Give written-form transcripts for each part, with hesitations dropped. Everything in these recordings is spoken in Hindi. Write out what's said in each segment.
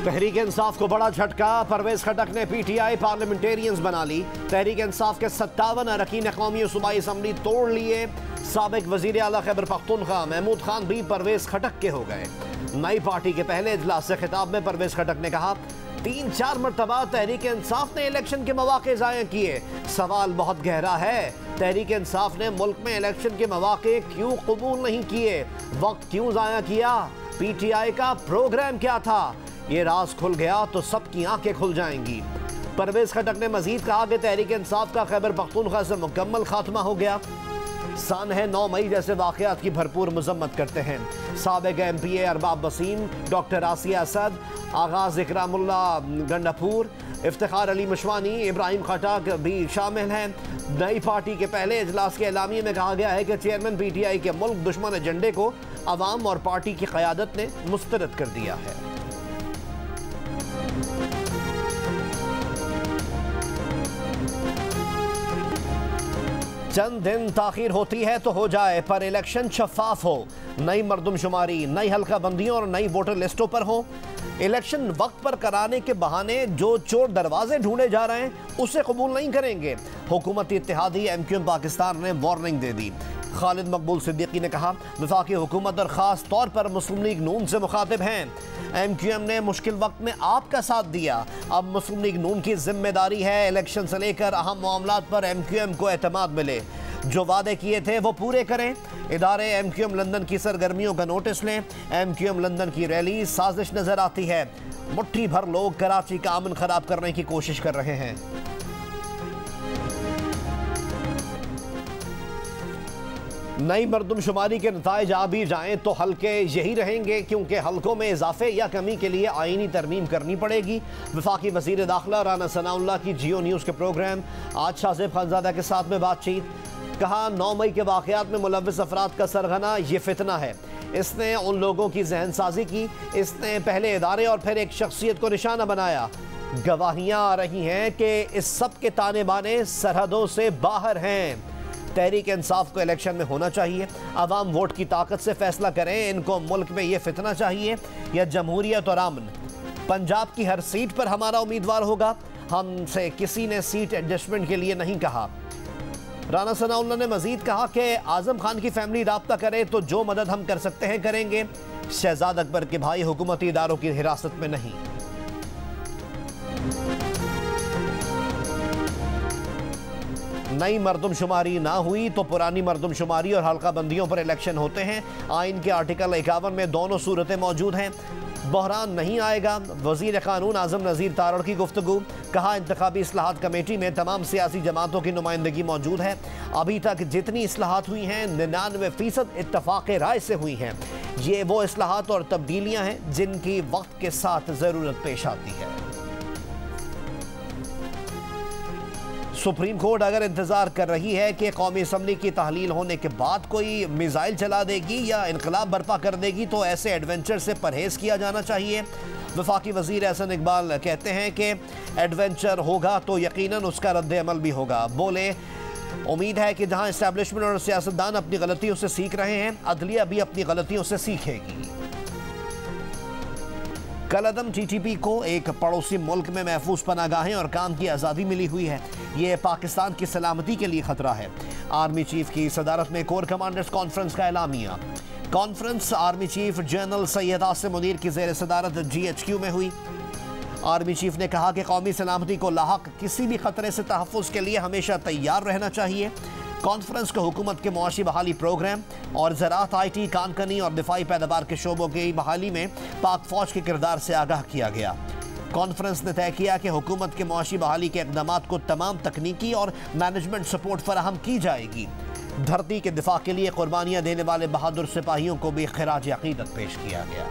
तहरीक इंसाफ को बड़ा झटका। परवेज खटक ने पीटीआई पार्लियामेंटेरियंस बना ली। तहरीक इंसाफ के 57 अरकान कौमी सूबाई असम्बली तोड़ लिए। साबिक वजीर आला खैबर पख्तूनख्वा महमूद खान भी परवेज खटक के हो गए। नई पार्टी के पहले इजलास से खिताब में परवेज खटक ने कहा, 3-4 मरतबा तहरीक इंसाफ ने इलेक्शन के मौके ज़ाया किए। सवाल बहुत गहरा है, तहरीक इंसाफ ने मुल्क में इलेक्शन के मौके क्यों कबूल नहीं किए? वक्त क्यों ज़ाया किया? पीटीआई का प्रोग्राम क्या था? ये राज खुल गया तो सबकी आंखें खुल जाएंगी। परवेज खटक ने मजीद कहा कि तहरीक इंसाफ का खैबर पख्तूनख्वा से मुकम्मल खात्मा हो गया। सान है 9 मई जैसे वाक़यात की भरपूर मजम्मत करते हैं। साबिक MPA अरबाब वसीम, डॉक्टर आसिया असद, आगाज इकरामुल्ला गंडापुर, इफ्तिखार अली मशवानी, इब्राहिम खटक भी शामिल हैं। नई पार्टी के पहले इजलास के एलामिये में कहा गया है कि चेयरमैन PTI के मुल्क दुश्मन एजेंडे को अवाम और पार्टी की क़यादत ने मुस्तरद कर दिया है। चंद दिन ताखीर होती है तो हो जाए, पर इलेक्शन शफाफ हो। नई मरदमशुमारी, नई हल्का बंदियों और नई वोटर लिस्टों पर हो। इलेक्शन वक्त पर कराने के बहाने जो चोर दरवाजे ढूंढे जा रहे हैं उसे कबूल नहीं करेंगे। हुकूमती इत्तेहादी MQM पाकिस्तान ने वार्निंग दे दी। खालिद मकबूल सिद्दीकी ने कहा, वफाकी हुकूमत और ख़ास तौर पर मुस्लिम लीग नून से मुखातिब हैं। MQM ने मुश्किल वक्त में आपका साथ दिया, अब मुस्लिम लीग नून की जिम्मेदारी है इलेक्शन से लेकर अहम मामलात पर MQM को एतमाद मिले। जो वादे किए थे वो पूरे करें। इदारे MQM लंदन की सरगर्मियों का नोटिस लें। MQM लंदन की रैली साजिश नजर आती है। मुट्ठी भर लोग कराची का अमन खराब करने की कोशिश कर रहे हैं। नई मरदमशुमारी के नताइज आ भी जाएं तो हल्के यही रहेंगे, क्योंकि हल्कों में इजाफे या कमी के लिए आईनी तरमीम करनी पड़ेगी। वफाकी वज़ीर दाखिला राना सनाउल्लाह की जियो न्यूज़ के प्रोग्राम आज शाहज़ेब खानज़ादा के साथ में बातचीत। कहा, 9 मई के वाक़यात में मुलव्विस अफराद का सरगना ये फितना है। इसने उन लोगों की जहन साजी की, इसने पहले इदारे और फिर एक शख्सियत को निशाना बनाया। गवाहियाँ आ रही हैं कि इस सब के ताने बाने सरहदों से बाहर हैं। तहरीक इंसाफ को इलेक्शन में होना चाहिए। अवाम वोट की ताकत से फैसला करें, इनको मुल्क में ये फितना चाहिए या जमहूरियत और अमन। पंजाब की हर सीट पर हमारा उम्मीदवार होगा, हमसे किसी ने सीट एडजस्टमेंट के लिए नहीं कहा। राना सनाउल्लाह ने मजीद कहा कि आजम खान की फैमिली राब्ता करे तो जो मदद हम कर सकते हैं करेंगे। शहजाद अकबर के भाई हुकूमती इदारों की हिरासत में नहीं। नई मरदमशुमारी ना हुई तो पुरानी मरदमशुमारी और हल्का बंदियों पर इलेक्शन होते हैं। आइन के आर्टिकल 51 में दोनों सूरतें मौजूद हैं। बहरान नहीं आएगा। वजीर कानून आजम नज़ीर तारड़ की गुफ्तगू। कहा, इंतखाबी इस्लाहात कमेटी में तमाम सियासी जमातों की नुमाइंदगी मौजूद है। अभी तक जितनी इस्लाहात हुई हैं 99% इत्तफाक राय से हुई हैं। ये वो इस्लाहात और तब्दीलियाँ हैं जिनकी वक्त के साथ ज़रूरत पेश आती है। सुप्रीम कोर्ट अगर इंतजार कर रही है कि कौमी असम्बली की तहलील होने के बाद कोई मिसाइल चला देगी या इनकलाब बर्पा कर देगी तो ऐसे एडवेंचर से परहेज किया जाना चाहिए। वफाकी वजीर एहसन इकबाल कहते हैं कि एडवेंचर होगा तो यकीनन उसका रद्द अमल भी होगा। बोले, उम्मीद है कि जहां इस्टेब्लिशमेंट और सियासतदान अपनी गलतियों से सीख रहे हैं, अदलिया भी अपनी गलतियों से सीखेगी। कलअदम TTP को एक पड़ोसी मुल्क में महफूज पनागाहें और काम की आज़ादी मिली हुई है। ये पाकिस्तान की सलामती के लिए खतरा है। आर्मी चीफ की सदारत में कोर कमांडर्स कॉन्फ्रेंस का एलामिया। Conference army chief general Syed Asim Munir की ज़ेर सदारत GHQ में हुई। आर्मी चीफ ने कहा कि कौमी सलामती को लाहक किसी भी खतरे से तहफ़्फ़ुज़ के लिए हमेशा तैयार रहना चाहिए। कॉन्फ्रेंस को हुकूमत के मुआशी बहाली प्रोग्राम और ज़राअत, IT, कानकनी और दिफाई पैदावार के शोबों की बहाली में पाक फ़ौज के किरदार से आगाह किया गया। कॉन्फ्रेंस ने तय किया कि हुकूमत के मुआशी बहाली के इक़दामात को तमाम तकनीकी और मैनेजमेंट सपोर्ट फराहम की जाएगी। धरती के दिफा के लिए कुर्बानियाँ देने वाले बहादुर सिपाहियों को भी खिराज अक़ीदत पेश किया गया।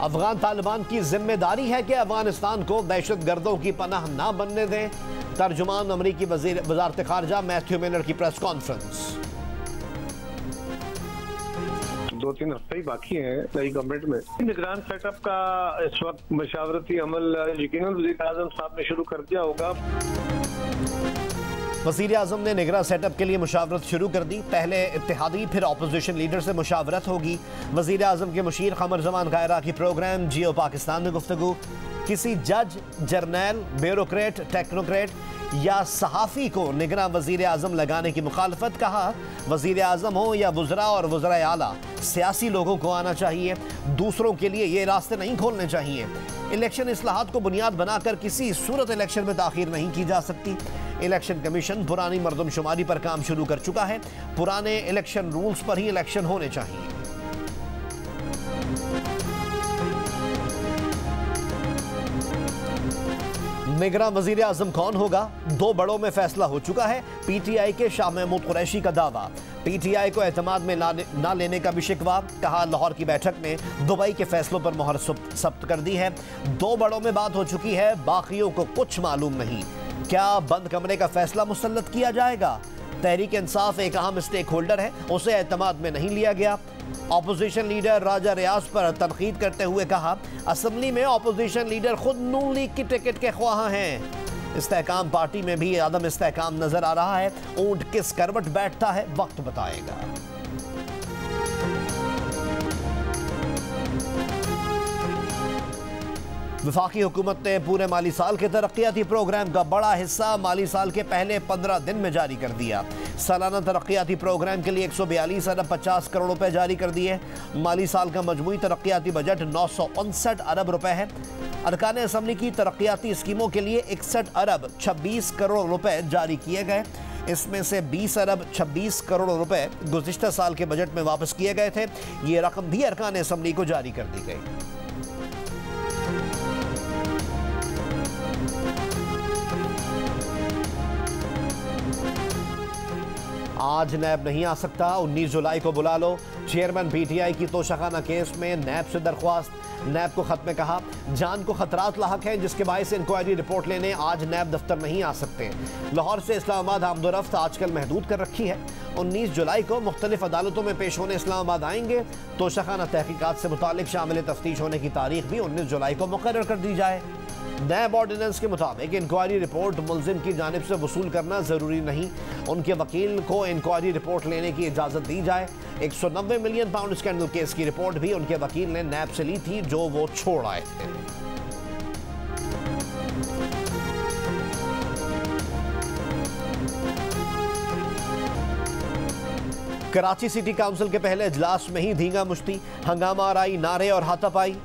अफगान तालिबान की जिम्मेदारी है कि अफगानिस्तान को दहशत गर्दों की पनाह ना बनने दें। तर्जुमान अमरीकी वज़ारत ख़ारजा मैथ्यू मिलर की प्रेस कॉन्फ्रेंस। 2-3 हफ्ते ही बाकी हैं नई गवर्नमेंट में। निगरान सेटअप का इस वक्त मशावरती अमल यकीनन वज़ीर आज़म साहब ने शुरू कर दिया होगा। वज़ीर आज़म ने निगरां सेटअप के लिए मुशावरत शुरू कर दी। पहले इत्तेहादी फिर अपोजिशन लीडर से मुशावरत होगी। वज़ीर आज़म के मुशीर क़मर ज़मान कायरा की प्रोग्राम जियो पाकिस्तान में गुफ्तगू। किसी जज, जर्नैल, ब्यूरोक्रेट, टेक्नोक्रेट या सहाफ़ी को निगरां वज़ीर आज़म लगाने की मुखालफत। कहा वज़ीर आज़म हो या वज़रा और वज़रा आला, सियासी लोगों को आना चाहिए, दूसरों के लिए ये रास्ते नहीं खोलने चाहिए। इलेक्शन इस्लाहात को बुनियाद बनाकर किसी सूरत इलेक्शन में ताख़ीर नहीं की जा सकती। इलेक्शन कमीशन पुरानी मरदमशुमारी पर काम शुरू कर चुका है। पुराने इलेक्शन रूल्स पर ही इलेक्शन होने चाहिए। निगरां वज़ीर आज़म कौन होगा? दो बड़ों में फैसला हो चुका है। PTI के शाह महमूद कुरैशी का दावा, PTI को एतमाद में ना लेने का भी शिकवा। कहा लाहौर की बैठक में दुबई के फैसलों पर मोहर सब्त कर दी है। दो बड़ों में बात हो चुकी है, बाकियों को कुछ मालूम नहीं। क्या बंद कमरे का फैसला मुसल्लत किया जाएगा? तहरीक इंसाफ एक अहम स्टेक होल्डर है, उसे एतमाद में नहीं लिया गया। अपोजिशन लीडर राजा रियाज पर तनकीद करते हुए कहा असम्बली में अपोजिशन लीडर खुद नून लीग की टिकट के ख्वाह हैं। इस्तेहकाम पार्टी में भी आदम इस्तेहकाम नजर आ रहा है। ऊंट किस करवट बैठता है वक्त बताएगा। वफाकी हुकूमत ने पूरे माली साल के तरक्याती प्रोग्राम का बड़ा हिस्सा माली साल के पहले 15 दिन में जारी कर दिया। सालाना तरक्याती प्रोग्राम के लिए 142 अरब 50 करोड़ रुपए जारी कर दिए। माली साल का मजमूई तरक्याती बजट 959 अरब रुपए है। अरकान असम्बली की तरक्याती स्कीमों के लिए 61 अरब 26 करोड़ रुपए जारी किए गए। इसमें से 20 अरब 26 करोड़ रुपए गुज़िश्ता साल के बजट में वापस किए गए थे। ये रकम भी अरकान असम्बली को जारी कर दी गई। आज नैब नहीं आ सकता, 19 जुलाई को बुला लो। चेयरमैन PTI की तोशाखाना केस में नैब से दरख्वास्त। नैब को खत में कहा जान को खतरात लाहक हैं, जिसके बायस इंक्वायरी रिपोर्ट लेने आज नैब दफ्तर नहीं आ सकते। लाहौर से इस्लामाबाद आमदोरफ्त आजकल महदूद कर रखी है। 19 जुलाई को मुख्तलिफ अदालतों में पेश होने इस्लामाबाद आएंगे। तोशाखाना तहकीकात से मुतालिक शामिल तफ्तीश होने की तारीख भी 19 जुलाई को मुकर्रर कर दी जाए। नैब ऑर्डिनेंस के मुताबिक इंक्वायरी रिपोर्ट मुलजिम की जानिब से वसूल करना ज़रूरी नहीं। उनके वकील को इंक्वायरी रिपोर्ट लेने की इजाज़त दी जाए। 190 मिलियन पाउंड स्कैंडल केस की रिपोर्ट भी उनके वकील ने नैब से ली थी, जो वो छोड़ आए थे। कराची सिटी काउंसिल के पहले इजलास में ही धींगा मुश्ती, हंगामा आराई, नारे और हाथापाई।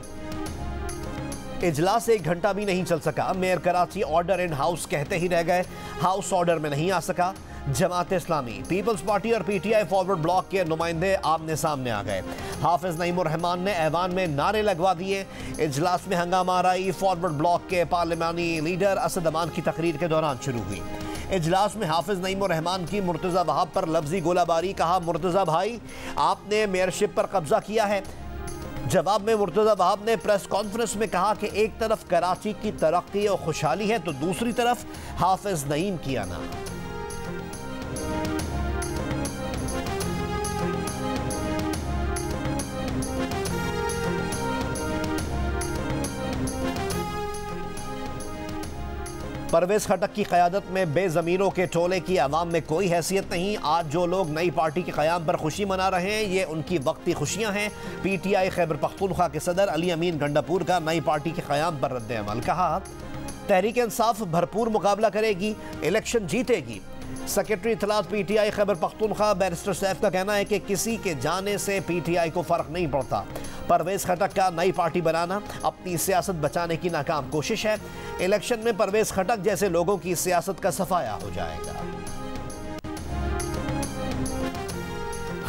इजलास 1 घंटा भी नहीं चल सका। Mayor Karachi order in house कहते ही रह गए, हाउस ऑर्डर में नहीं आ सका। जमात इस्लामी, पीपल्स पार्टी और PTI फॉरवर्ड ब्लॉक के नुमाइंदे आमने सामने आ गए। हाफिज नईमुर रहमान ने ऐवान में नारे लगवा दिए। इजलास में हंगामा आराई फॉरवर्ड ब्लॉक के पार्लिमानी लीडर असद अमान की तकरीर के दौरान शुरू हुई। इजलास में हाफिज नईमुर रहमान की मुर्तज़ा वहाब पर लफ्जी गोलाबारी। कहा मुर्तज़ा भाई आपने मेयरशिप पर कब्जा किया है। जवाब में मुर्तज़ा वहाब ने प्रेस कॉन्फ्रेंस में कहा कि एक तरफ कराची की तरक्की और खुशहाली है तो दूसरी तरफ हाफिज नईम की आना। परवेज खटक की क़यादत में बेज़मीरों के टोले की अवाम में कोई हैसियत नहीं। आज जो लोग नई पार्टी के क़याम पर खुशी मना रहे हैं, ये उनकी वक्ती खुशियां हैं। PTI खैबर पख्तूनख्वा के सदर अली अमीन गंडापुर का नई पार्टी के क़याम पर रद्द अमल। कहा तहरीक इंसाफ भरपूर मुकाबला करेगी, इलेक्शन जीतेगी। सेक्रेटरी इत्तलात PTI खैबर पख्तूनख्वा बैरिस्टर सैफ का कहना है कि किसी के जाने से PTI को फ़र्क नहीं पड़ता। परवेज खटक का नई पार्टी बनाना अपनी सियासत बचाने की नाकाम कोशिश है। इलेक्शन में परवेज खटक जैसे लोगों की सियासत का सफाया हो जाएगा।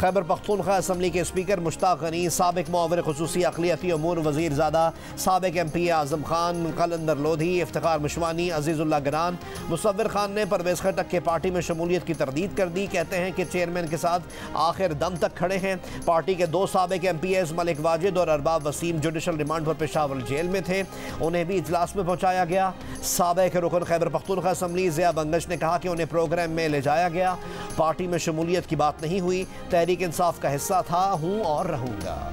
खैबर पख्तूनख्वा असम्बली के स्पीकर मुश्ताक गनी, साबिक मुआविर खुसूसी अक़लियती अमूर वज़ीर ज़ादा, साबिक MP आज़म खान, कलंदर लोधी, इफ्तिखार मशवानी, अजीज़ुल्लाह गरान, मुसव्विर खान ने परवेज खटक के पार्टी में शमूलियत की तरदीद कर दी। कहते हैं कि चेयरमैन के साथ आखिर दम तक खड़े हैं। पार्टी के 2 साबिक MPs मलिक वाजिद और अरबाब वसीम जुडिशल रिमांड पर पेशावर जेल में थे, उन्हें भी इजलास में पहुँचाया गया। साबिक रुकन खैबर पख्तूनख्वा असम्बली ज़िया बंगश ने कहा कि उन्हें प्रोग्राम में ले जाया गया। पार्टी में शमूलियत की बात नहीं हुई, तहरीक इंसाफ का हिस्सा था, हूं और रहूंगा।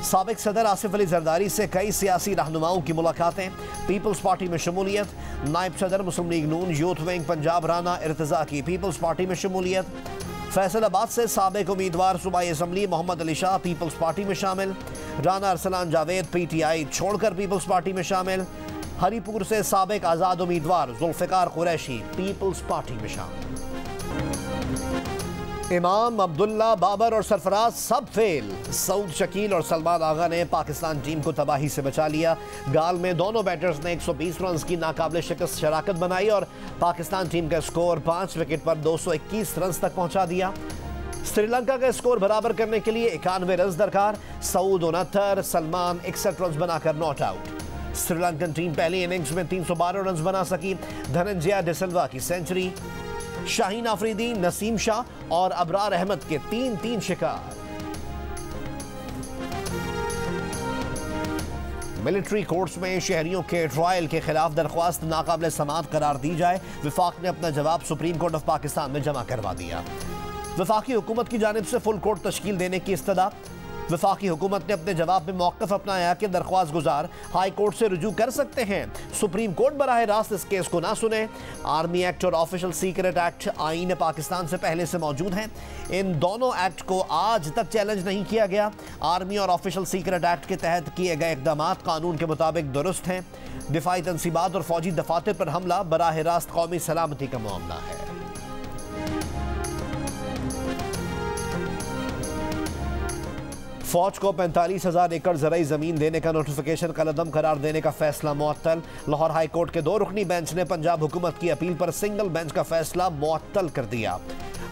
साबिक सदर आसिफ अली जरदारी से कई सियासी रहनुमाओं की मुलाकातें, पीपल्स पार्टी में शमूलियत। नायब सदर मुस्लिम लीग नून यूथ विंग पंजाब राना इर्तजा की पीपल्स पार्टी में शमूलियत। फैसलाबाद से साबिक उम्मीदवार सूबाई assembly Mohammad Ali Shah Peoples Party में शामिल। राना अरसलान जावेद PTI छोड़कर पीपल्स पार्टी में शामिल। हरीपुर से साबिक आज़ाद उम्मीदवार जुल्फ़िकार कुरैशी पीपल्स पार्टी में शामिल। इमाम, अब्दुल्ला, बाबर और सरफराज सब फेल। सऊद, शकील और सलमान आगा ने पाकिस्तान टीम को तबाही से बचा लिया। गाल में दोनों बैटर्स ने 120 रन की नाकाबिले शिकस्त शराकत बनाई और पाकिस्तान टीम का स्कोर 5 विकेट पर 221 रन तक पहुंचा दिया। श्रीलंका का स्कोर बराबर करने के लिए 91 रन दरकार। सऊद 69, सलमान 61 रन बनाकर नॉट आउट। श्रीलंकन टीम पहली इनिंग्स में 312 रन बना सकी। धनंजय डिसिल्वा की सेंचुरी, शाहीन आफरीदी, नसीम शाह और अबरार अहमद के 3-3 शिकार। मिलिट्री कोर्ट्स में शहरियों के ट्रायल के खिलाफ दरख्वास्त नाकाबिले समाअत करार दी जाए। विफाक ने अपना जवाब सुप्रीम कोर्ट ऑफ पाकिस्तान में जमा करवा दिया। वफाकी हुकूमत की जानिब से फुल कोर्ट तश्कील देने की इस्तदा। वफाकी हुकूमत ने अपने जवाब में मौक़िफ़ अपनाया कि दरख्वास्त गुजार हाई कोर्ट से रुजू कर सकते हैं। सुप्रीम कोर्ट बराह रास्त इस केस को ना सुने। आर्मी एक्ट और ऑफिशियल सीक्रेट एक्ट आईन पाकिस्तान से पहले से मौजूद हैं। इन दोनों एक्ट को आज तक चैलेंज नहीं किया गया। आर्मी और ऑफिशियल सीक्रेट एक्ट के तहत किए गए इक़दाम कानून के मुताबिक दुरुस्त हैं। दिफाई तनसीबात और फौजी दफातर पर हमला बराह रास्त कौमी सलामती का मामला है। फौज को 45,000 एकड़ ज़राई ज़मीन देने का नोटिफिकेशन कलअदम करार देने का फैसला मुअत्तल। लाहौर हाई कोर्ट के 2 रुकनी बेंच ने पंजाब हुकूमत की अपील पर सिंगल बेंच का फैसला मुअत्तल कर दिया।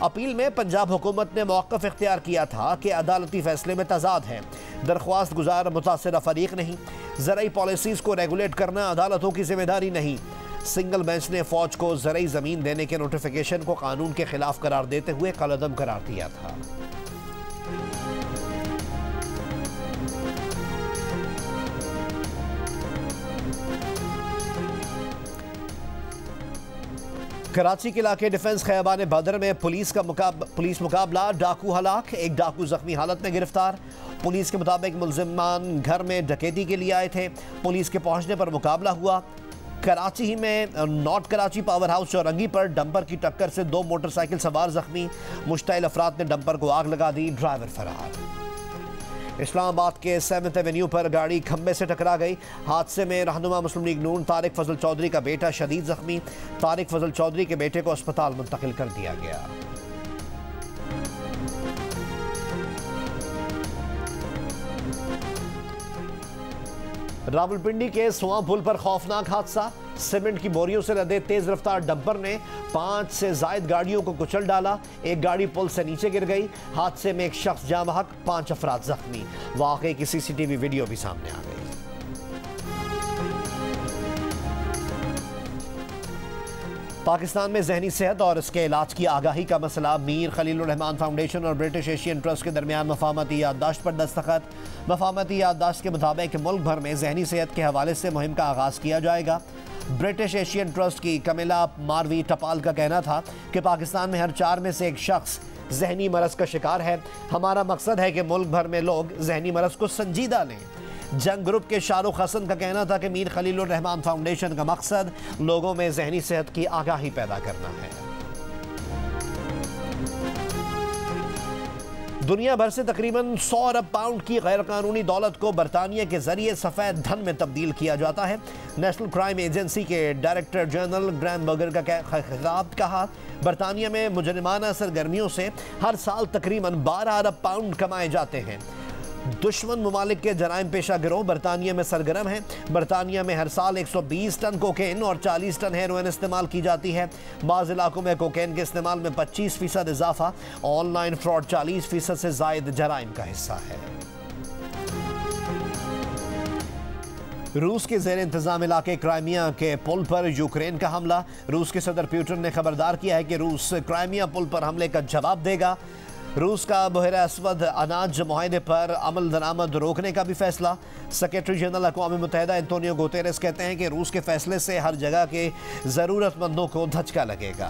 अपील में पंजाब हुकूमत ने मौक़िफ़ इख्तियार किया था कि अदालती फैसले में तजाद है। दरख्वास्त गुजार मुतासिरा फरीक नहीं। ज़राई पॉलिसीज़ को रेगुलेट करना अदालतों की जिम्मेदारी नहीं। सिंगल बेंच ने फौज को ज़राई ज़मीन देने के नोटिफिकेशन को कानून के खिलाफ करार देते हुए कलअदम करार दिया था। कराची के इलाके डिफेंस खैबान बदर में पुलिस मुकाबला, डाकू हलाक, एक डाकू जख्मी हालत में गिरफ्तार। पुलिस के मुताबिक मुलजिमान घर में डकैती के लिए आए थे। पुलिस के पहुंचने पर मुकाबला हुआ। कराची ही में नॉर्थ कराची पावर हाउस चौरंगी पर डंपर की टक्कर से 2 मोटरसाइकिल सवार जख्मी। मुश्तइल अफराद ने डंपर को आग लगा दी, ड्राइवर फरार। इस्लामाबाद के 7th एवेन्यू पर गाड़ी खंबे से टकरा गई। हादसे में रहनुमा मुस्लिम लीग नून तारिक फजल चौधरी का बेटा शदीद जख्मी। तारिक फजल चौधरी के बेटे को अस्पताल मुंतकिल कर दिया गया। रावलपिंडी के सुआ पुल पर खौफनाक हादसा। सीमेंट की बोरियों से लदे तेज रफ्तार डंपर ने 5 से जायद गाड़ियों को कुचल डाला। एक गाड़ी पुल से नीचे गिर गई। हादसे में एक शख्स जाँ बहक, 5 अफराद जख्मी। वाकई की CCTV वीडियो भी सामने आ गई। पाकिस्तान में जहनी सेहत और इसके इलाज की आगाही का मसला। मीर खलीलुर रहमान फाउंडेशन और ब्रिटिश एशियन ट्रस्ट के दरमियान मफाहमती याददाश्त पर दस्तखत। मफाहमती याददाश्त के मुताबिक मुल्क भर में जहनी सेहत के हवाले से मुहिम का आगाज़ किया जाएगा। ब्रिटिश एशियन ट्रस्ट की कमिला मारवी टपाल का कहना था कि पाकिस्तान में हर 4 में से एक शख्स जहनी मरज का शिकार है। हमारा मकसद है कि मुल्क भर में लोग जहनी मरज को संजीदा लें। जंग ग्रुप के शाहरुख हसन का कहना था कि मीर खलीलुर रहमान फाउंडेशन का मकसद लोगों में जहनी सेहत की आगाही पैदा करना है। दुनिया भर से तकरीबन 100 अरब पाउंड की गैरकानूनी दौलत को बरतानिया के जरिए सफ़ेद धन में तब्दील किया जाता है। नेशनल क्राइम एजेंसी के डायरेक्टर जनरल ग्रैम बर्गर का खिताब कहा, बरतानिया में मुजरिमाना सरगर्मियों से हर साल तकरीबन 12 अरब पाउंड कमाए जाते हैं। दुश्मन ममालिक के जराइम पेशा गिरोह बरतानिया में सरगर्म है। बरतानिया में हर साल 120 टन कोकेन और 40 टन हेरोइन इस्तेमाल की जाती है। बाज़ इलाकों में कोकेन के इस्तेमाल में 25% इजाफा। ऑनलाइन फ्रॉड 40% से जायद जराइम का हिस्सा है। रूस के ज़ेर इंतज़ाम इलाके क्राइमिया के पुल पर यूक्रेन का हमला। रूस के सदर पुतिन ने खबरदार किया है कि रूस क्राइमिया पुल पर हमले का जवाब देगा। रूस का बहर असवद अनाज मुआहदे पर अमल दरामद रोकने का भी फैसला। सेक्रेटरी जनरल अक़वाम मुत्तहिदा एंटोनियो गुतेरेस कहते हैं कि रूस के फैसले से हर जगह के ज़रूरतमंदों को धचका लगेगा।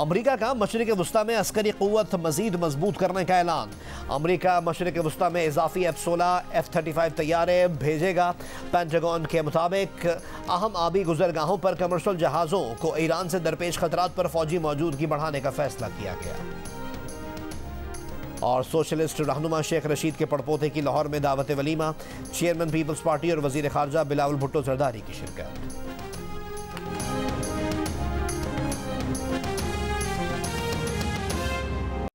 अमरीका का मशरिक़ वस्ता में अस्करी क़ुव्वत मज़ीद मजबूत करने का ऐलान। अमरीका मशरिक़ वस्ता में इजाफी F-16 F-35 तैयारे भेजेगा। पेंटागन के मुताबिक अहम आबी गुजरगाहों पर कमर्शियल जहाज़ों को ईरान से दरपेश खतरात पर फौजी मौजूदगी बढ़ाने का फैसला किया गया। और सोशलिस्ट रहनुमा शेख रशीद के पड़पोते की लाहौर में दावत वलीमा। चेयरमैन पीपल्स पार्टी और वजीर खारजा बिलावल भुट्टो जरदारी की शिरकत।